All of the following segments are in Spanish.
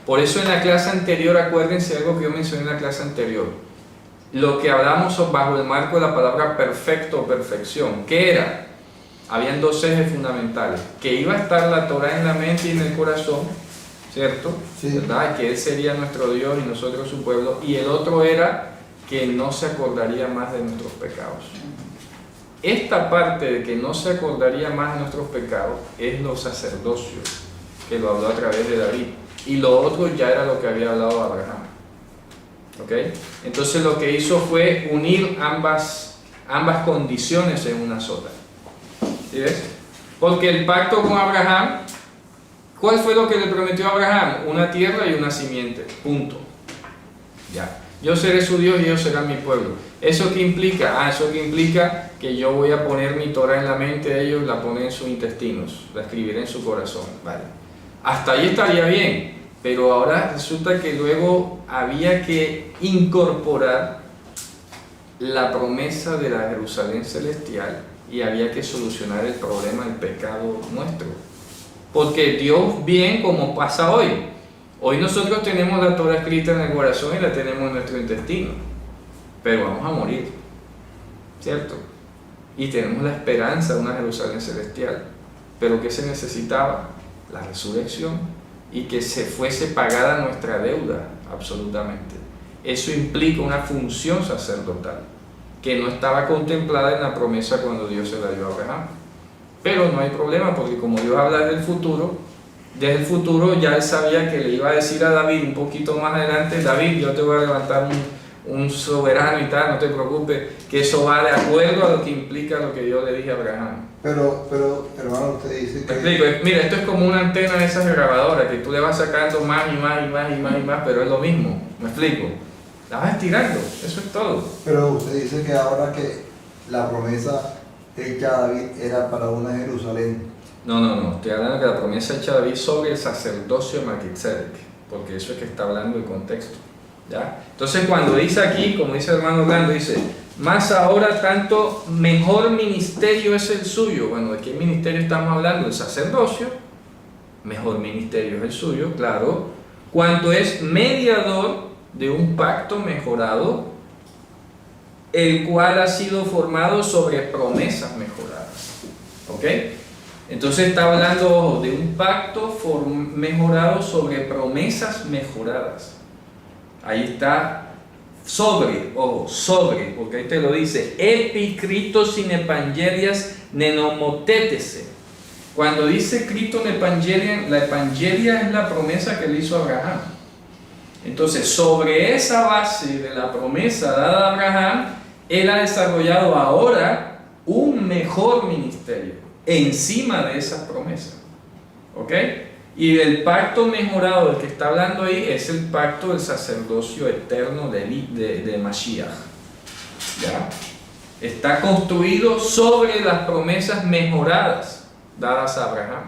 Por eso en la clase anterior, acuérdense algo que yo mencioné en la clase anterior. Lo que hablamos bajo el marco de la palabra perfecto o perfección. ¿Qué era? Habían dos ejes fundamentales. Que iba a estar la Torah en la mente y en el corazón, ¿cierto? Sí. ¿Verdad? Que Él sería nuestro Dios y nosotros su pueblo. Y el otro era que no se acordaría más de nuestros pecados. Esta parte de que no se acordaría más de nuestros pecados es los sacerdocios, que lo habló a través de David. Y lo otro ya era lo que había hablado Abraham. ¿Ok? Entonces lo que hizo fue unir ambas condiciones en una sola. ¿Sí ves? Porque el pacto con Abraham, ¿cuál fue lo que le prometió a Abraham? Una tierra y una simiente. Punto. Ya. Yo seré su Dios y ellos serán mi pueblo. ¿Eso qué implica? Eso que implica que yo voy a poner mi Torah en la mente de ellos, la pondré en sus intestinos, la escribiré en su corazón. Vale. Hasta ahí estaría bien, pero ahora resulta que luego había que incorporar la promesa de la Jerusalén celestial y había que solucionar el problema del pecado nuestro. Porque Dios, bien como pasa hoy, hoy nosotros tenemos la Torah escrita en el corazón y la tenemos en nuestro intestino, pero vamos a morir, ¿cierto? Y tenemos la esperanza de una Jerusalén celestial. ¿Pero qué se necesitaba? La resurrección y que se fuese pagada nuestra deuda, absolutamente. Eso implica una función sacerdotal que no estaba contemplada en la promesa cuando Dios se la dio a Abraham. Pero no hay problema, porque como Dios habla del futuro, desde el futuro ya él sabía que le iba a decir a David un poquito más adelante: David, yo te voy a levantar un soberano y tal, no te preocupes, que eso va de acuerdo a lo que implica lo que yo le dije a Abraham. Pero hermano, usted dice que... Me explico, mira, esto es como una antena de esas grabadoras que tú le vas sacando más y más y más y más y más, pero es lo mismo, me explico, la vas estirando, eso es todo. Pero usted dice que ahora que la promesa hecha a David era para una Jerusalén. No, estoy hablando que la promesa hecha a David sobre el sacerdocio de Melquisedec, porque eso es que está hablando el contexto, ¿ya? Entonces cuando dice aquí, como dice el hermano Orlando, dice: más ahora tanto mejor ministerio es el suyo. Bueno, ¿de qué ministerio estamos hablando? El sacerdocio. Mejor ministerio es el suyo, claro. Cuanto es mediador de un pacto mejorado, el cual ha sido formado sobre promesas mejoradas. ¿Ok? Entonces está hablando de un pacto mejorado sobre promesas mejoradas. Ahí está. Sobre, porque ahí te lo dice: epi Christos in evangelias nenomotetese. Cuando dice Cristo en evangelia, la evangelia es la promesa que le hizo a Abraham. Entonces, sobre esa base de la promesa dada a Abraham, él ha desarrollado ahora un mejor ministerio encima de esa promesa. ¿Ok? Y el pacto mejorado del que está hablando ahí es el pacto del sacerdocio eterno de Mashiach. ¿Ya? Está construido sobre las promesas mejoradas dadas a Abraham.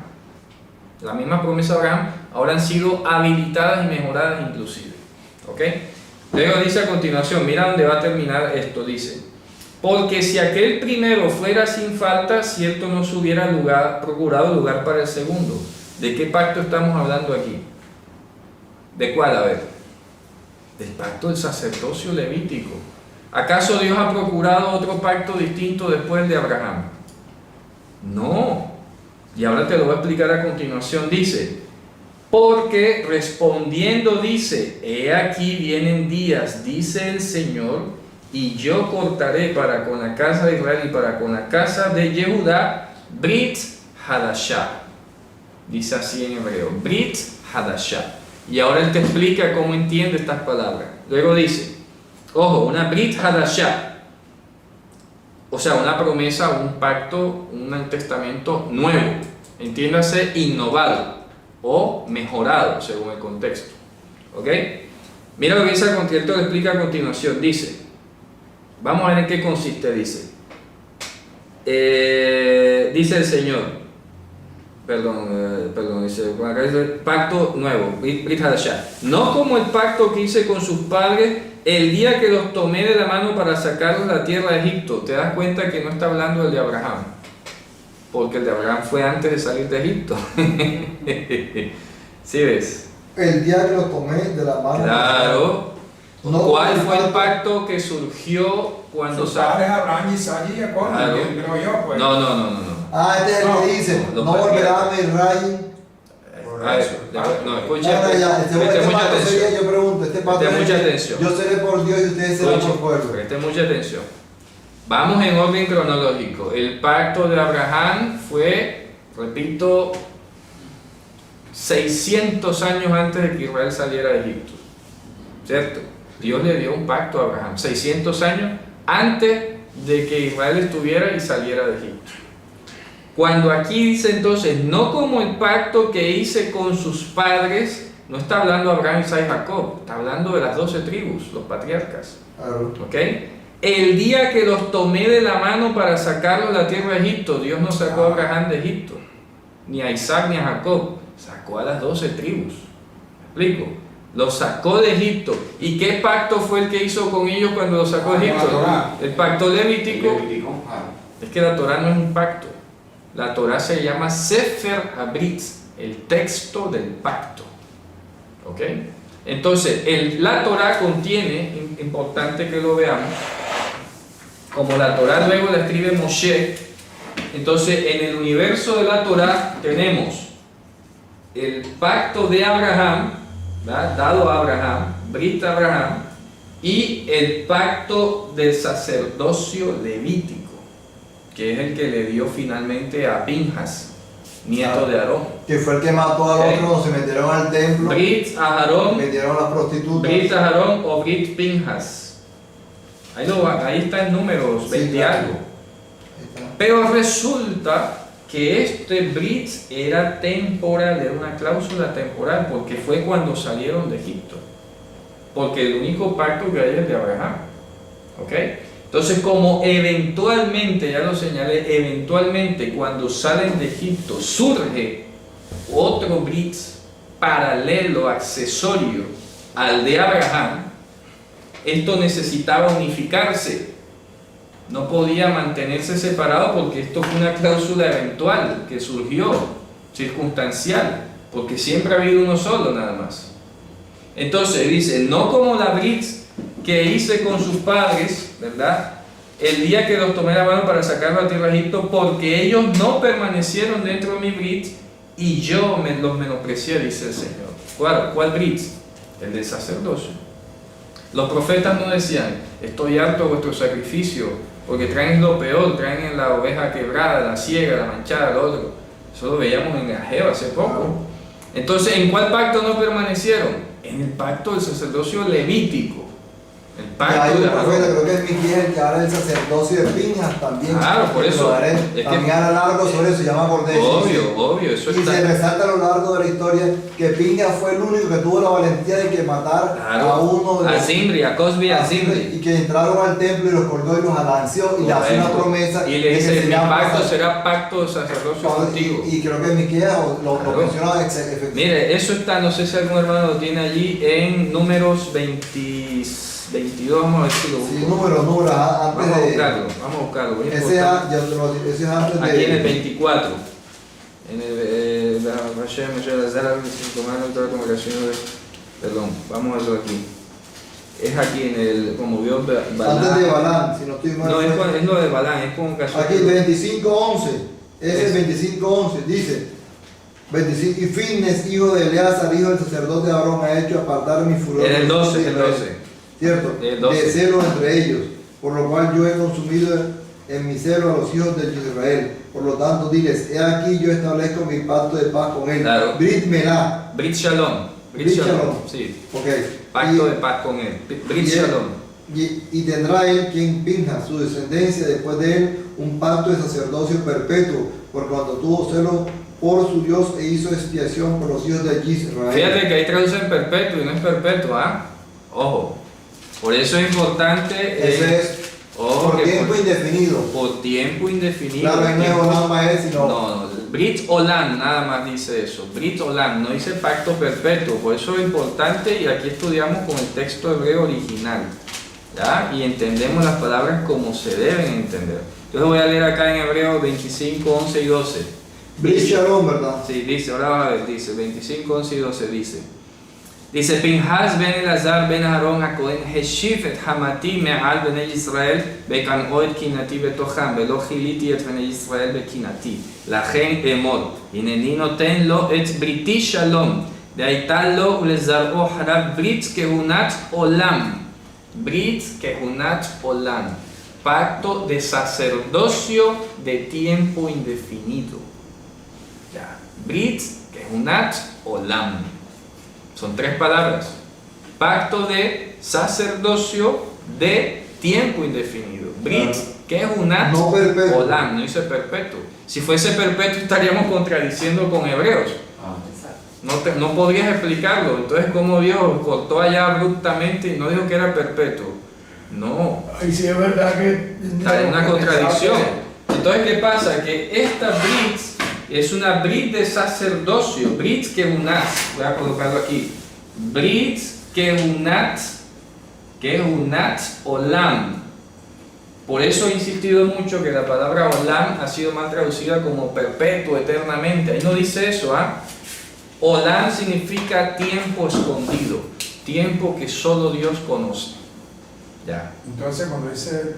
Las mismas promesas de Abraham ahora han sido habilitadas y mejoradas inclusive. ¿Ok? Luego dice a continuación, mira dónde va a terminar esto, dice: porque si aquel primero fuera sin falta, cierto no se hubiera procurado lugar para el segundo. ¿De qué pacto estamos hablando aquí? ¿De cuál? A ver, del pacto del sacerdocio levítico. ¿Acaso Dios ha procurado otro pacto distinto después de Abraham? No. Y ahora te lo voy a explicar a continuación. Dice: porque respondiendo dice: he aquí vienen días, dice el Señor, y yo cortaré para con la casa de Israel y para con la casa de Yehudá Brit Hadashah. Dice así en hebreo: Brit Hadashah. Y ahora él te explica cómo entiende estas palabras. Luego dice, ojo, una Brit Hadashah, o sea, una promesa, un pacto, un testamento nuevo, entiéndase, innovado o mejorado según el contexto. ¿Ok? Mira lo que dice, esto lo explica a continuación. Dice, vamos a ver en qué consiste. Dice el Señor, dice pacto nuevo, Brit Hadashah, no como el pacto que hice con sus padres el día que los tomé de la mano para sacarlos de la tierra de Egipto. Te das cuenta que no está hablando del de Abraham, porque el de Abraham fue antes de salir de Egipto. ¿Sí ves? el día que lo tomé de la mano. Claro. No, ¿Cuál fue el pacto. pacto que surgió cuando Sus padres salió? Abraham, Isaac y Jacob, Claro. creo yo, pues. No. Ah, este es el que dice, los no volverá a patriarcas. Misraim. A ver, no, escucha, Ahora ya, este preste mucha pacto sería, atención. yo pregunto, este pacto Preste mucha es que atención. yo seré por Dios y ustedes serán por pueblo. Preste mucha atención. Vamos en orden cronológico. El pacto de Abraham fue, repito, 600 años antes de que Israel saliera de Egipto. ¿Cierto? Dios le dio un pacto a Abraham, 600 años antes de que Israel estuviera y saliera de Egipto. Cuando aquí dice entonces, no como el pacto que hice con sus padres, no está hablando Abraham, Isaac y Jacob, está hablando de las 12 tribus, los patriarcas. Claro. ¿Ok? El día que los tomé de la mano para sacarlos de la tierra de Egipto, Dios no sacó a Abraham de Egipto, ni a Isaac ni a Jacob, sacó a las 12 tribus. ¿Me explico? Los sacó de Egipto. ¿Y qué pacto fue el que hizo con ellos cuando los sacó de Con la Egipto? Torá. El pacto levítico. Claro. Es que la Torá no es un pacto. La Torá se llama Sefer Habrit, el texto del pacto. ¿Ok? Entonces, la Torá contiene, importante que lo veamos, como la Torá luego la escribe Moshe, entonces en el universo de la Torá tenemos el pacto de Abraham, ¿verdad? Dado a Abraham, Brit Abraham, y el pacto del sacerdocio levítico, que es el que le dio finalmente a Pinjas, nieto de Aarón. Que fue el que mató al Ok. otro, se metieron al templo, Brit Aarón, metieron a las prostitutas. Brit Aarón o Brit Pinjas. Ahí está en números Sí, 20 claro. algo. Ahí está. Pero resulta que este Brit era temporal, era una cláusula temporal, porque fue cuando salieron de Egipto. Porque el único pacto que hay es el de Abraham. ¿Ok? Entonces, como eventualmente, ya lo señalé, eventualmente cuando salen de Egipto surge otro Brit paralelo, accesorio al de Abraham, esto necesitaba unificarse. No podía mantenerse separado porque esto fue una cláusula eventual que surgió, circunstancial, porque siempre ha habido uno solo nada más. Entonces dice, no como la Brit que hice con sus padres, ¿verdad? El día que los tomé la mano para sacarlos a la tierra de Egipto, porque ellos no permanecieron dentro de mi Brit y yo los menosprecié, dice el Señor. ¿Cuál Brit? El del sacerdocio. Los profetas no decían, estoy harto de vuestro sacrificio, porque traen lo peor, traen la oveja quebrada, la ciega, la manchada, lo otro. Eso lo veíamos en Ageo hace poco. Entonces, ¿en cuál pacto no permanecieron? En el pacto del sacerdocio levítico. El Y hay pacto un de profeta, Aarón. creo que es Miquel, que habla del sacerdocio de Pinjas también. Claro, por eso. Lo daré. Es que- También habla largo sobre eso, se llama Cordero. Obvio, eso Y se está. resalta a lo largo de la historia que Pinjas fue el único que tuvo la valentía de que matar a uno de A los Zimri, a Cosbi, a Zimri. y que entraron al templo y los colgó y los alanceó y le hace una Correcto. promesa Y le de que dice, mi serían pacto pasados. será pacto de sacerdocio contigo. Y creo que Miquel lo Claro. menciona efectivamente. Mire, eso está, no sé si algún hermano lo tiene allí en números 22, vamos a ver si lo busco. Sí, número, antes Vamos a de. buscarlo. Muy Ese, importante. ya te lo digo, ese es antes Aquí en el de. 24. En el perdón, vamos a verlo aquí. Es aquí en el, como vio Balán. Antes de Balán, si no estoy mal. No, es lo de Balán, es con ocasión. Aquí 25:11. Ese Es. 25:11 dice: 25, y Finnes, hijo de Eleazar, hijo del sacerdote Aarón, ha hecho apartar mi furor. En el de los hijos 12, de el Israel. 12. ¿Cierto? El 12. De celo entre ellos, por lo cual yo he consumido en mi celo a los hijos de Israel. Por lo tanto, diles: he aquí yo establezco mi pacto de paz con él. Claro. Brit Melá. Brit Shalom. Brit Shalom. Sí. Ok. Pacto Y- de paz con él. Brit y él- Shalom. Y tendrá él quien pinja su descendencia después de él un pacto de sacerdocio perpetuo, por cuando tuvo celo por su Dios e hizo expiación por los hijos de Israel. Fíjate que ahí traducen perpetuo y no es perpetuo, ¿ah? Ojo. Por eso es importante. Ese es ojo, por que tiempo indefinido. por tiempo indefinido. Claro, ahí no es Tiempo- Olam Mael, sino No, Brit Olam nada más dice eso. Brit Olam, no dice pacto perpetuo. Por eso es importante y aquí estudiamos con el texto hebreo original. ¿Ya? Y entendemos las palabras como se deben entender. Entonces voy a leer acá en Hebreo 25, 11 y 12. Brit Shalom, ¿verdad? Sí, dice, ahora vas a ver, dice 25, 11 y 12 dice: Dice, Pinhas ben Elazar ben Aarón HaKohen heshif et hamati me'al bnei Yisrael bekan'o et kinati betocham velo chiliti et bnei Yisrael bekinati lachen emor hineni noten lo et briti shalom והייתה לו ולזרעו אחריו ברית כהונת עולם. ברית כהונת עולם. Pacto de sacerdocio de tiempo indefinido. Ya. Brit kehunat olam. Son tres palabras. Pacto de sacerdocio de tiempo indefinido. Brit kehunat No perpetuo. olam. No dice perpetuo. Si fuese perpetuo estaríamos contradiciendo con Hebreos. No podrías explicarlo. Entonces, ¿cómo Dios cortó allá abruptamente y no dijo que era perpetuo? No. Y si es verdad que Está en una contradicción. Entonces, ¿qué pasa? Que esta brit es una brit de sacerdocio. Brit kehunat. Voy a colocarlo aquí. Brit kehunat. Kehunat olam. Por eso he insistido mucho que la palabra olam ha sido mal traducida como perpetuo, eternamente. Ahí no dice eso, ¿ah? Olam significa tiempo escondido, tiempo que solo Dios conoce. Ya. Entonces, cuando dice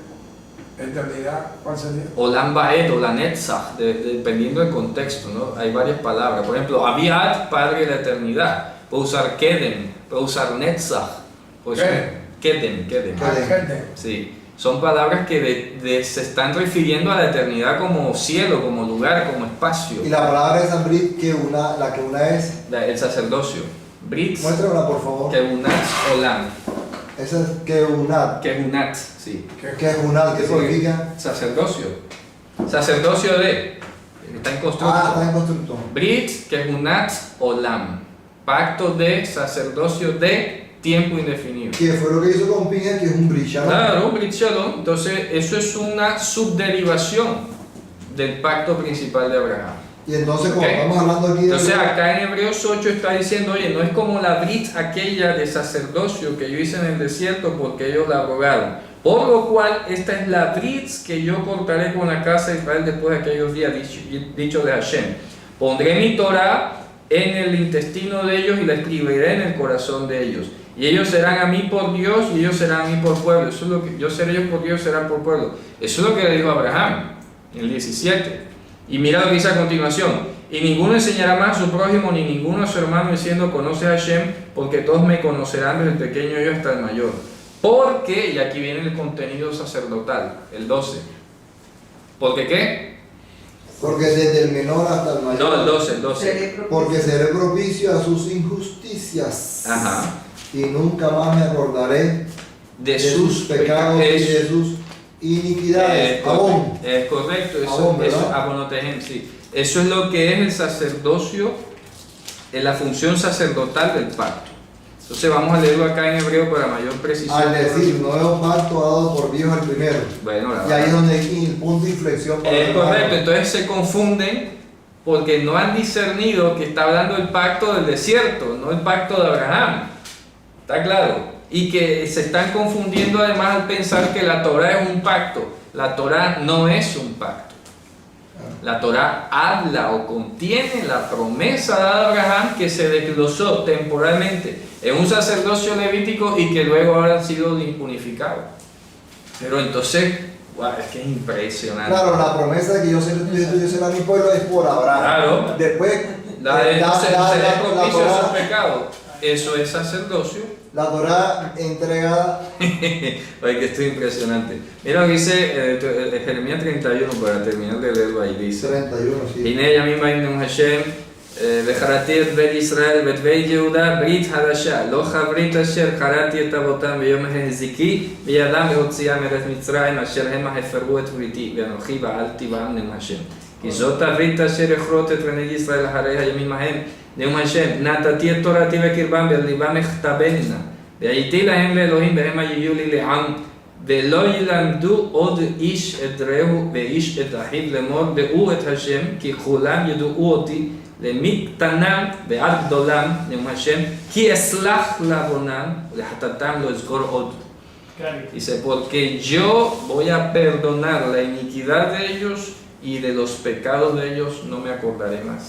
eternidad, ¿cuál sería? Olam Baed o la Netzach, dependiendo del contexto, ¿no? Hay varias palabras. Por ejemplo, Aviad, padre de la eternidad. Puedo usar Kedem, puedo usar Netzach. Kedem. Gente. Sí. Son palabras que se están refiriendo a la eternidad como cielo, como lugar, como espacio. Y la palabra esa Brit, la que una es. El sacerdocio. Brit, Muéstramela, por favor. Kehunat, Olam. Esa es Kehunat. Kehunat, sí. Kehunat, ¿qué significa? Sacerdocio. Sacerdocio de. Está en constructo. Está en constructo. Brit, Kehunat, Olam. Pacto de sacerdocio de tiempo indefinido. Que fue lo que hizo con Pinhas, que es un Brit Shalom. Claro, Brit Shalom. Entonces, eso es una subderivación del pacto principal de Abraham. Y entonces, como Ok. estamos hablando aquí de. Entonces, acá en Hebreos 8 está diciendo, oye, no es como la Brit aquella de sacerdocio que yo hice en el desierto porque ellos la abrogaron. Por lo cual, esta es la Brit que yo cortaré con la casa de Israel después de aquellos días, dicho de Hashem. Pondré mi Torah en el intestino de ellos y la escribiré en el corazón de ellos. Y ellos serán a mí por Dios y ellos serán a mí por pueblo. Eso es lo que yo seré ellos por Dios, serán por pueblo. Eso es lo que le dijo Abraham en el 17. Y mira lo que dice a continuación. Y ninguno enseñará más a su prójimo ni ninguno a su hermano diciendo conoce a Hashem, porque todos me conocerán desde el pequeño yo hasta el mayor. Porque, y aquí viene el contenido sacerdotal, el 12. ¿Porque qué? Porque desde el menor hasta el mayor. No, el 12. Porque seré propicio a sus injusticias. Ajá. Y nunca más me acordaré De sus pecados y es- de sus iniquidades. Abón. Es correcto, eso, Abón, ¿verdad? eso, abonotejem, sí. Eso es lo que es el sacerdocio, en la función sacerdotal del pacto. Entonces vamos a leerlo acá en hebreo para mayor precisión. Al decir, nuevo pacto dado por Dios el primero. Bueno, Y ahí es donde hay el punto de inflexión para es el correcto, hermano. entonces se confunden porque no han discernido que está hablando del pacto del desierto, no el pacto de Abraham. ¿Está claro? Y que se están confundiendo además al pensar que la Torah es un pacto. La Torah no es un pacto. La Torah habla o contiene la promesa dada a Abraham que se desglosó temporalmente en un sacerdocio levítico y que luego ahora han sido unificados. Pero entonces, wow, es que es impresionante. Claro, la promesa de que yo seré tuyo y tú serás mi pueblo es por Abraham. Claro. Después, La de la seré propicio a sus Torah, pecados. Eso es sacerdocio. la Torah entregada. Oye, que esto es impresionante. Mira lo que dice Jeremías 31, para terminar de leerlo ahí. Dice: 31, sí. הנה ימים באים השם וחרתי את בית ישראל ואת בית יהודה ברית חדשה לא כברית אשר חרתי את אבותם ביום החזיקי בידם להוציאם מארץ מצרים אשר המה הפרו את בריתי ואנוכי בעלתי בם נאום השם כי זאת הברית אשר אכרות את בני ישראל אחרי הימים ההם נאום השם נתתי את תורתי בקרבם בליבם אכתבנה והייתי להם לאלוהים והמה יהיו לי לעם ולא ילמדו עוד איש את רעהו ואיש את אחיו לאמור דעו את השם כי כולם ידעו אותי למי קטנם ועד גדולם נאום השם כי אסלח לעוונם ולחטאתם לא אזכור עוד. Dice, porque yo voy a perdonar la iniquidad de ellos y de los pecados de ellos no me acordaré más.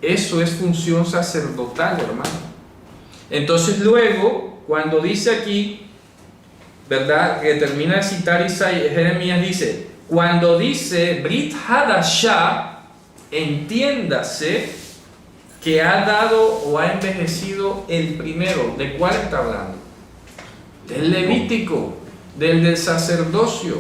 Eso es función sacerdotal, hermano. Entonces luego, cuando dice aquí, ¿verdad? Que termina de citar Jeremías, dice, cuando dice Brit Hadashah, entiéndase que ha dado o ha envejecido el primero. ¿De cuál está hablando? Del Levítico, del sacerdocio.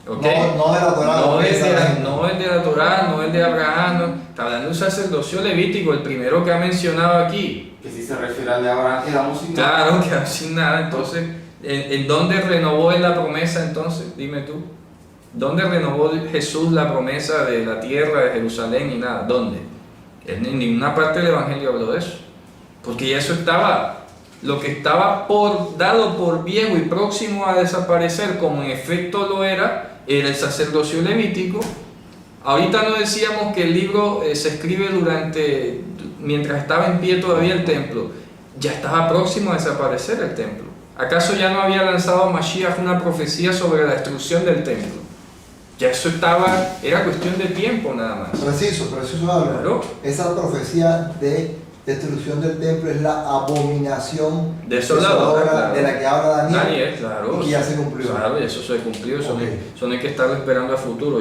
¿Ok? No de la Torá. No es de la Torá, no es de Abraham, no. Está hablando de un sacerdocio levítico, el primero que ha mencionado aquí. Que si se refiere al de Abraham, quedamos sin nada. Claro, quedamos sin nada. Entonces, ¿en dónde renovó él la promesa entonces? Dime tú. ¿Dónde renovó Jesús la promesa de la tierra, de Jerusalén y nada? ¿Dónde? En ninguna parte del Evangelio habló de eso. Porque ya eso estaba, lo que estaba dado por viejo y próximo a desaparecer, como en efecto lo era el sacerdocio levítico. Ahorita no decíamos que el libro se escribe mientras estaba en pie todavía el templo. Ya estaba próximo a desaparecer el templo. ¿Acaso ya no había lanzado Mashiach una profecía sobre la destrucción del templo? Ya eso era cuestión de tiempo nada más. Preciso, Álvaro. Claro. Esa profecía de destrucción del templo es la abominación desoladora, claro, de la que habla Daniel, claro, y que ya se cumplió. Claro, y eso se cumplió, eso, Okay. eso no hay que estarlo esperando a futuro.